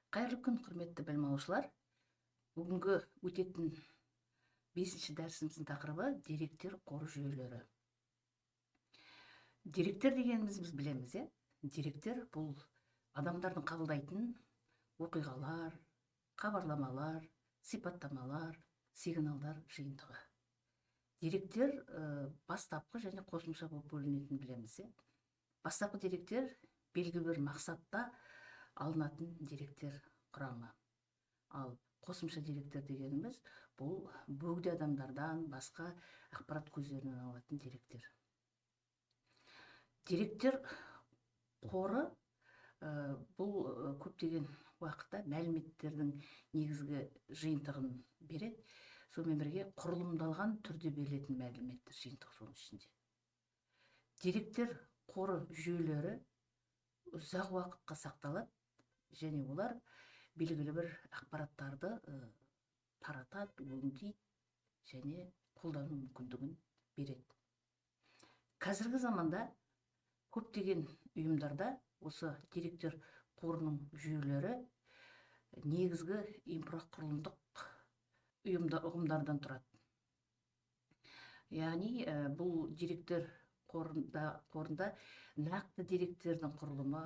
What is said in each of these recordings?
Қайырлы күн, құрметті білім алушылар. Бүгінгі өтетін 5-ші дәрісіміздің тақырыбы деректер қоры жүйелері. Деректер дегеніміз біз білеміз, Деректер бұл адамдардың қабылдайтын оқиғалар, хабарламалар, сипаттамалар, сигналдар жиынтығы. Деректер бастапқы және қосымша болып бөлінетінін білеміз, Бастапқы деректер белгілі бір мақсатта алынатын деректер құрамы. Ал қосымша деректер дегеніміз бұл бөгде адамдардан басқа ақпарат көздерінен алатын деректер. Деректер қоры бұл көптеген уақытта мәліметтердің негізгі жиынтығын береді. Сонымен бірге құрылымдалған түрде берілетін мәліметтер жиынтығы соның ішінде. Деректер қоры жүйелері ұзақ уақытқа сақталады және олар белгілі бір ақпараттарды таратады, өңдейді және қолдану мүмкіндігін береді. Қазіргі заманда көптеген ұйымдарда осы деректер қорының жүйелері негізгі инфрақұрылымдық ұғымдардан тұрады. Яғни бұл деректер қорында нақты деректердің құрылымы,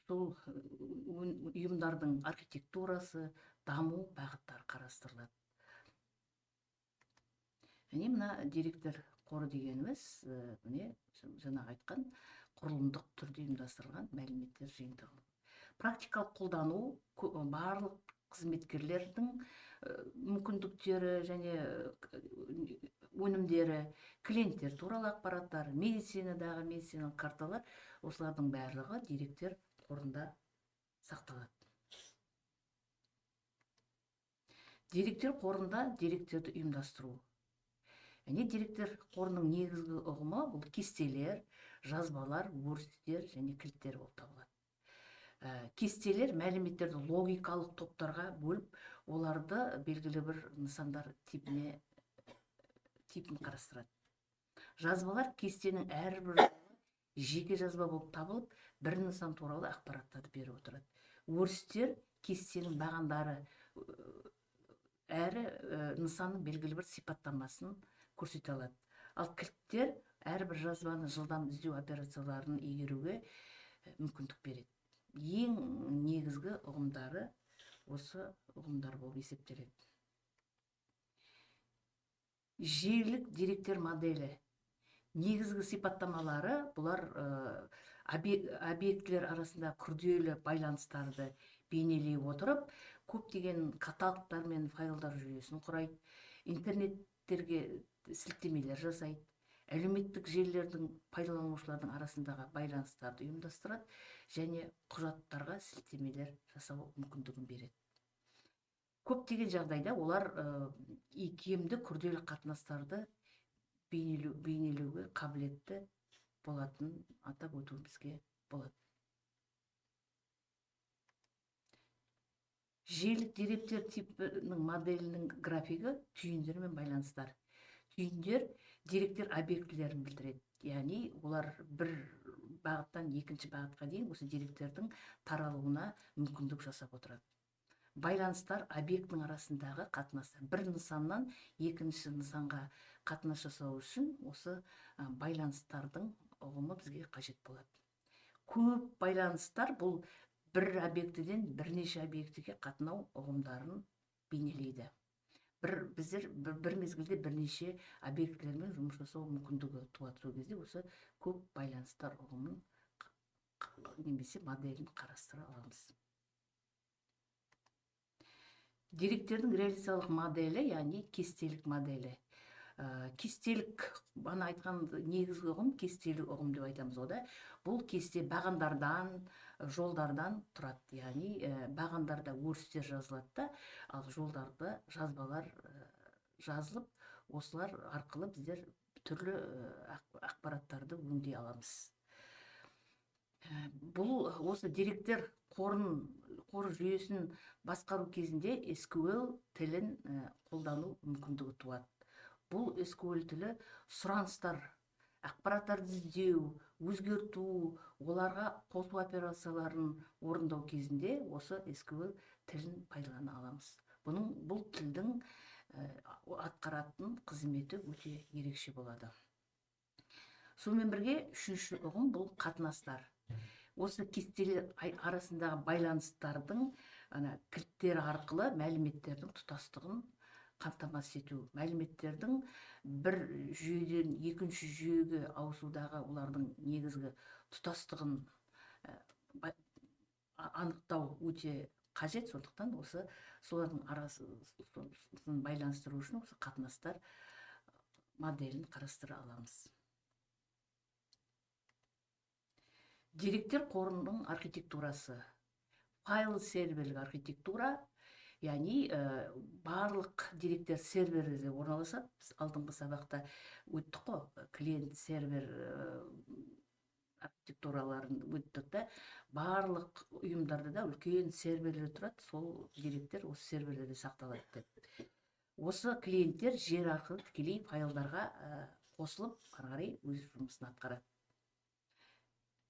сол ұйымдардың архитектурасы, даму бағыттары қарастырылады. Және мына деректер қоры дегеніміз, жаңа айтқан құрылымдық түрде ұйымдастырылған мәліметтер жиынтығы. Практикалық қолдану барлық қызметкерлердің мүмкіндіктері және өнімдері, клиенттер туралы ақпараттар, медициналық карталар, осылардың барлығы деректер қорында сақталады. Деректер қорында деректерді ұйымдастыру. Деректер қорының негізгі ұғымы бұл кестелер, жазбалар, өрістер және кілттер болып табылады. Кестелер мәліметтерді логикалық топтарға бөліп, оларды белгілі бір нысандар типін қарастырады. Жазбалар кестенің әрбір жеке жазба болып табылып, бір нысан туралы ақпараттарды беріп отырады. Өрістер кестенің бағандары әрі нысанның белгілі бір сипаттамасын көрсете алады. Ал кілттер әрбір жазбаны жылдам іздеу операцияларын игеруге мүмкіндік береді. Ең негізгі ұғымдары осы ұғымдар болып есептеледі. Желілік деректер моделі. Негізгі сипаттамалары бұлар объектілер арасында күрделі байланыстарды бейнелей отырып, көптеген каталогтар мен файлдар жүйесін құрайды, интернеттерге сілтемелер жасайды, әлеуметтік желілердің пайдаланушылардың арасындағы байланыстарды ұйымдастырады және құжаттарға сілтемелер жасау мүмкіндігін береді. Көптеген жағдайда олар икемді күрделі қатынастарды бейнелеуге қабілетті болатынын атап өтуімізге болады. Желілік деректер типінің моделінің графигі түйіндер мен байланыстар. Түйіндер деректер объектілерін білдіреді. Яғни олар бір бағыттан екінші бағытқа дейін осы деректердің таралуына мүмкіндік жасап отырады. Байланыстар объектінің арасындағы қатынастар. Бір нысаннан екінші нысанға қатынас жасау үшін осы байланыстардың ұғымы бізге қажет болады. Көп байланыстар бұл бір объектіден бірнеше объектіге қатынау ұғымдарын бейнелейді. Біздер бір мезгілде бірнеше объектілермен жұмыс жасау мүмкіндігі туады. Сол кезде осы көп байланыстар ұғымын немесе моделін қарастыра аламыз. Деректердің реализациялық моделі, яғни кестелік моделі. Кестелік, бана айтқан негізгі ұғым, кестелік ұғым деп айтамыз ода. Бұл кесте бағандардан, жолдардан тұрады. Яғни бағандарда өрістер жазылады да, ал жолдарда жазбалар жазылып, осылар арқылы біздер түрлі ақпараттарды өңдей аламыз. Бұл осы деректер қор жүйесін басқару кезінде SQL тілін қолдану мүмкіндігі туады. Бұл SQL тілі сұраныстар ақпараттарды іздеу, өзгерту, оларға қосу операцияларын орындау кезінде осы SQL тілін пайдалана аламыз. Бұл тілдің атқаратын қызметі өте ерекше болады. Сонымен бірге үшінші ұғым бұл қатынастар. Осы кестелер арасындағы байланыстардың кілттері арқылы мәліметтердің тұтастығын қамтамасыз ету, мәліметтердің бір жүйеден екінші жүйеге ауысудағы олардың негізгі тұтастығын анықтау өте қажет. Сондықтан осы солардың арасын байланыстыру үшін осы қатынастар моделін қарастыра аламыз. Деректер қорының архитектурасы. Файл серверлік архитектура, яғни барлық деректер серверде орналасады. Біз алдыңғы сабақта өттік қой, клиент сервер архитектураларын өттік та, барлық ұйымдарда да үлкен серверлер тұрады, сол деректер осы серверлерде сақталады деп. Осы клиенттер жер арқылы тікелей файлдарға қосылып, ары қарай өз жұмысын атқарады.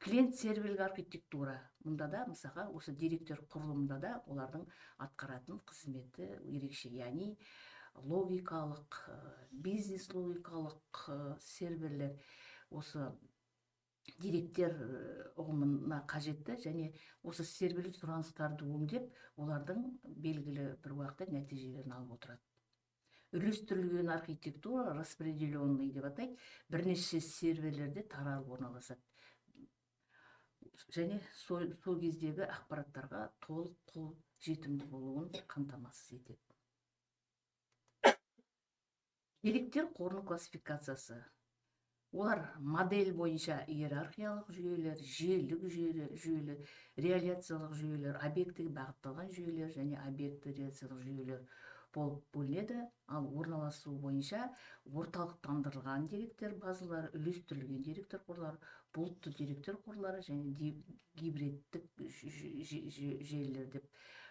Клиент серверлік архитектура, мұнда да мысалға осы деректер құрылымында да олардың атқаратын қызметі ерекше, яғни логикалық, бизнес логикалық серверлер осы деректер ұғымына қажетті, және осы серверлік сұраныстарды өңдеп, олардың белгілі бір уақытта нәтижелерін алып отырады. Үйлестірілген архитектура, распределенный деп атайды, бірнеше серверлерде таралып орналасады. Және сол кездегі ақпараттарға толық қол жетімді болуын қамтамасыз етеді. Деректер қорының классификациясы. Олар модель бойынша иерархиялық жүйелер, желілік жүйелер, реляциялық жүйелер, объектіге бағытталған жүйелер және объекті реляциялық жүйелер болып бөлінеді. Ал орналасу бойынша орталықтандырылған деректер базалары, үйлестірілген деректер қорлары, бұлтты деректер қорлары және гибридтік желілер деп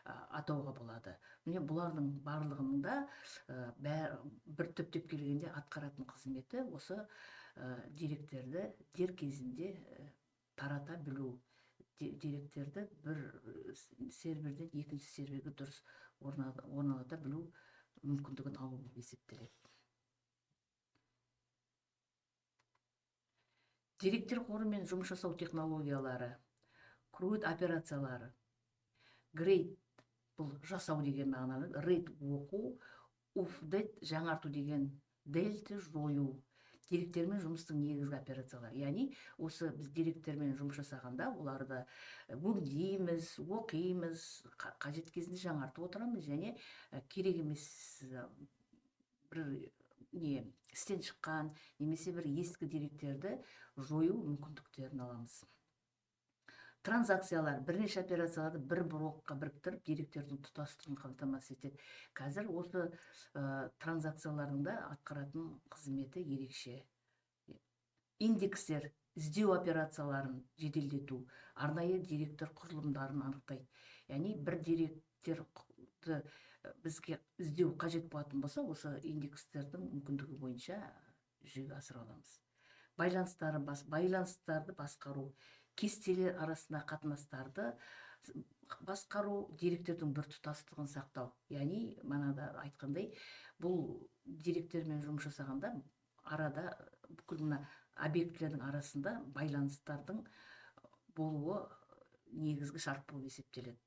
атауға болады. Міне бұлардың барлығының да бір түптеп келгенде атқаратын қызметі осы деректерді дер кезінде тарата білу, деректерді бір серверден екінші серверге дұрыс орналата білу мүмкіндігін алу болып есептеледі. Деректер қорымен жұмыс жасау технологиялары, CRUD операциялары. Grade бұл жасау деген мағынаны, read оқу, update жаңарту деген, delete жою. Деректермен жұмыстың негізгі операциялары. Яғни осы біз деректермен жұмыс жасағанда оларды өңдейміз, оқимыз, қажет кезінде жаңартып отырамыз және керек емес бір істен шыққан немесе бір ескі деректерді жою мүмкіндіктерін аламыз. Транзакциялар бірнеше операцияларды бір блокқа біріктіріп деректердің тұтастығын қамтамасыз етеді. Қазір осы транзакциялардың да атқаратын қызметі ерекше. Индекстер іздеу операцияларын жеделдету, арнайы деректер құрылымдарын анықтайды. Яғни бір деректерді бізге іздеу қажет болатын болса, осы индекстердің мүмкіндігі бойынша жүзеге асыра аламыз. Байланыстарды басқару, кестелер арасында қатынастарды басқару, деректердің бір тұтастығын сақтау. Яғни, манада айтқандай, бұл деректермен жұмыс жасағанда арада бүкіл мына объектілердің арасында байланыстардың болуы негізгі шарт болып есептеледі.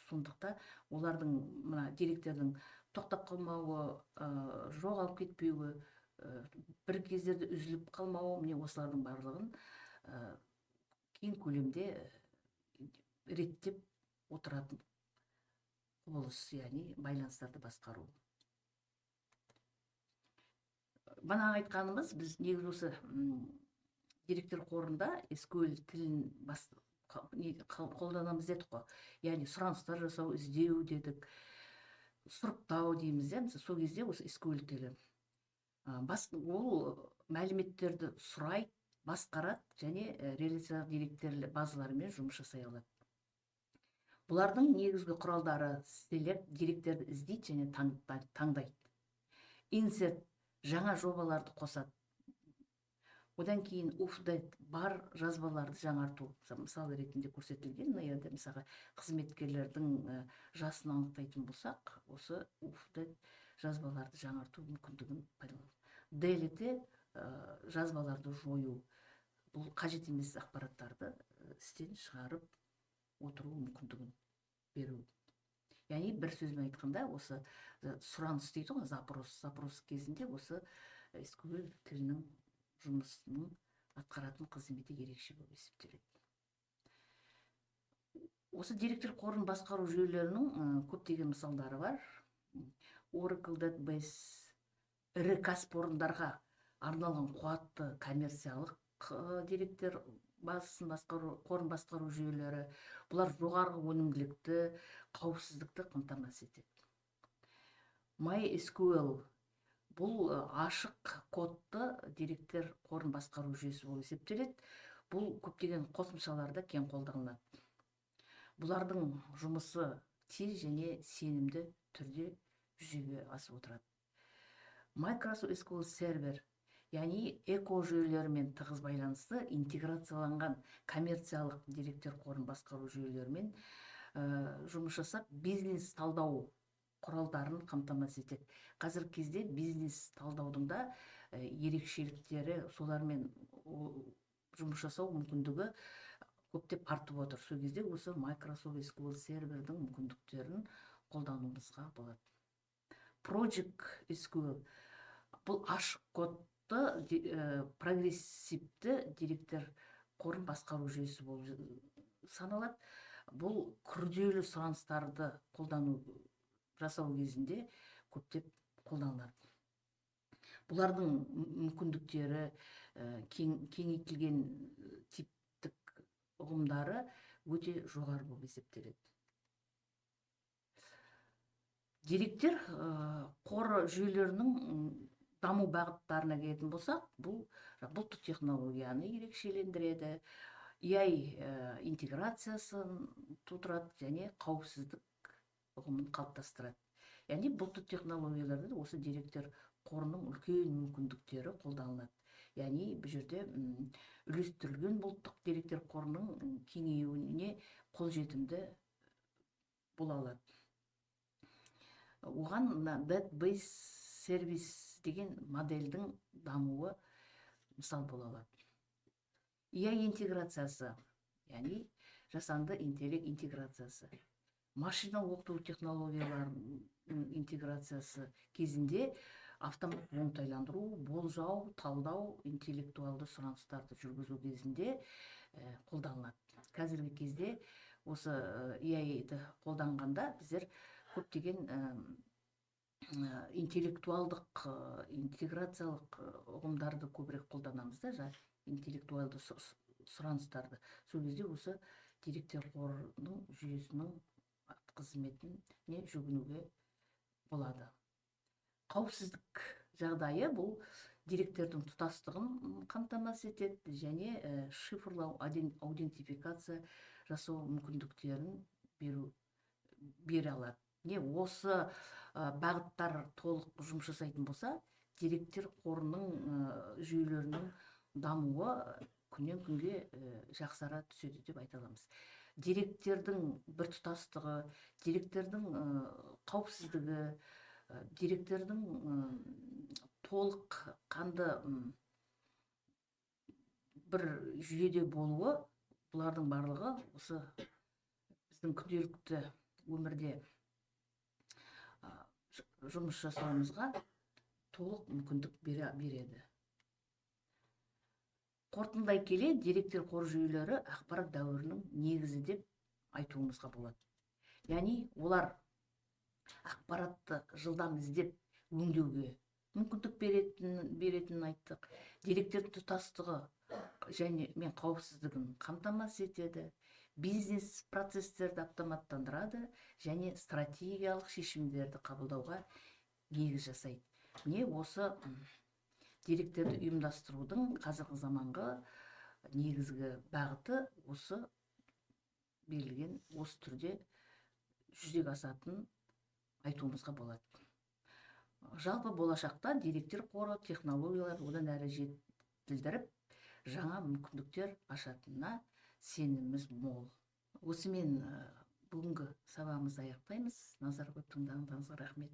Сондықтан олардың мына деректердің тоқтап қалмауы, жоғалып кетпеуі, бір кездерде үзіліп қалмауы, міне осылардың барлығын кең көлемде реттеп отыратын құбылыс, яғни байланыстарды басқару. Бана айтқанымыз, біз негізі осы деректер қорында SQL тілін қолданамыз дедік қой. Яғни сұраныстар жасау, іздеу дедік, сұрыптау дейміз, сол кезде осы SQL тілі. Ол мәліметтерді сұрайды, басқарады және реляциялық деректер базаларымен жұмыс жасай алады. Бұлардың негізгі құралдары select деректерді іздейді және таңдайды. Insert жаңа жобаларды қосады. Одан кейін уфдет бар жазбаларды жаңарту мысал ретінде көрсетілген. Мына жерде мысалға қызметкерлердің жасын анықтайтын болсақ, осы уфдет жазбаларды жаңарту мүмкіндігін пайдалану. Делите жазбаларды жою, бұл қажет емес ақпараттарды істен шығарып отыру мүмкіндігін беру. Яғни бір сөзбен айтқанда, осы сұраныс дейді ғой, запрос кезінде осы SQL тілінің жұмысының атқаратын қызметі ерекше болып есептеледі. Осы деректер қорын басқару жүйелерінің көптеген мысалдары бар. Oracle Database ірі кәсіпорындарға арналған қуатты коммерциялық деректер базасын қорын басқару жүйелері. Бұлар жоғарғы өнімділікті, қауіпсіздікті қамтамасыз етеді. MySQL бұл ашық кодты деректер қорын басқару жүйесі болып есептеледі. Бұл көптеген қосымшаларда кең қолданылады. Бұлардың жұмысы тез және сенімді түрде жүзеге асып отырады. Microsoft SQL Server, яғни эко жүйелерімен тығыз байланысты интеграцияланған коммерциялық деректер қорын басқару жүйелерімен жұмыс жасап, бизнес талдау құралдарын қамтамасыз етеді. Қазіргі кезде бизнес талдаудың да ерекшеліктері, солармен жұмыс жасау мүмкіндігі көптеп артып отыр. Сол кезде осы Microsoft SQL Serverдің мүмкіндіктерін қолдануымызға болады. Project SQL бұл ашық кодты прогрессивті деректер қорын басқару жүйесі болып саналады. Бұл күрделі сұраныстарды жасау кезінде көптеп қолданылады. Бұлардың мүмкіндіктері, кеңейтілген типтік ұғымдары өте жоғары болып есептеледі. Деректер қоры жүйелерінің даму бағыттарына келетін болсақ, бұл бұлттық технологияны ерекшелендіреді, AI интеграциясын тудырады және қауіпсіздік ұғымын қалыптастырады. Яғни бұлттық технологияларда осы деректер қорының үлкен мүмкіндіктері қолданылады. Яғни бұл жерде үлестірілген бұлттық деректер қорының кеңеюіне қолжетімді бола алады. Оған Database Service деген модельдің дамуы мысал бола алады. AI интеграциясы, яғни жасанды интеллект интеграциясы, машина оқыту технологияларының интеграциясы кезінде автомат оңтайландыру, болжау, талдау, интеллектуалды сұраныстарды жүргізу кезінде қолданылады. Қазіргі кезде осы AI-ді қолданғанда біздер көптеген интеллектуалдық, интеграциялық ұғымдарды көбірек қолданамыз да, интеллектуалды сұраныстарды. Сол кезде осы деректер қорының жүйесінің қызметіне жүгінуге болады. Қауіпсіздік жағдайы бұл деректердің тұтастығын қамтамасыз етеді және шифрлау, аутентификация жасау мүмкіндіктерін бере алады. Осы бағыттар толық жұмыс жасайтын болса, деректер қорының жүйелерінің дамуы күннен күнге жақсара түседі деп айта аламыз. Деректердің біртұтастығы, деректердің қауіпсіздігі, деректердің толық қанды бір жүйеде болуы, бұлардың барлығы осы біздің күнделікті өмірде жұмыс жасауымызға толық мүмкіндік береді. Қорытындылай келе, деректер қор жүйелері ақпарат дәуірінің негізі деп айтуымызға болады. Яғни олар ақпаратты жылдам іздеп өңдеуге мүмкіндік беретінін айттық. Деректер тұтастығы және қауіпсіздігін қамтамасыз етеді, бизнес процестерді автоматтандырады және стратегиялық шешімдерді қабылдауға негіз жасайды. Осы деректерді ұйымдастырудың қазіргі заманғы негізгі бағыты осы берілген, осы түрде жүзеге асатын айтуымызға болады. Жалпы болашақта деректер қоры технологиялар одан әрі жетілдіріп, жаңа мүмкіндіктер ашатынына сеніміміз мол. Осымен бүгінгі сабағымызды аяқтаймыз. Назар қойып тыңдағандарыңызға рахмет.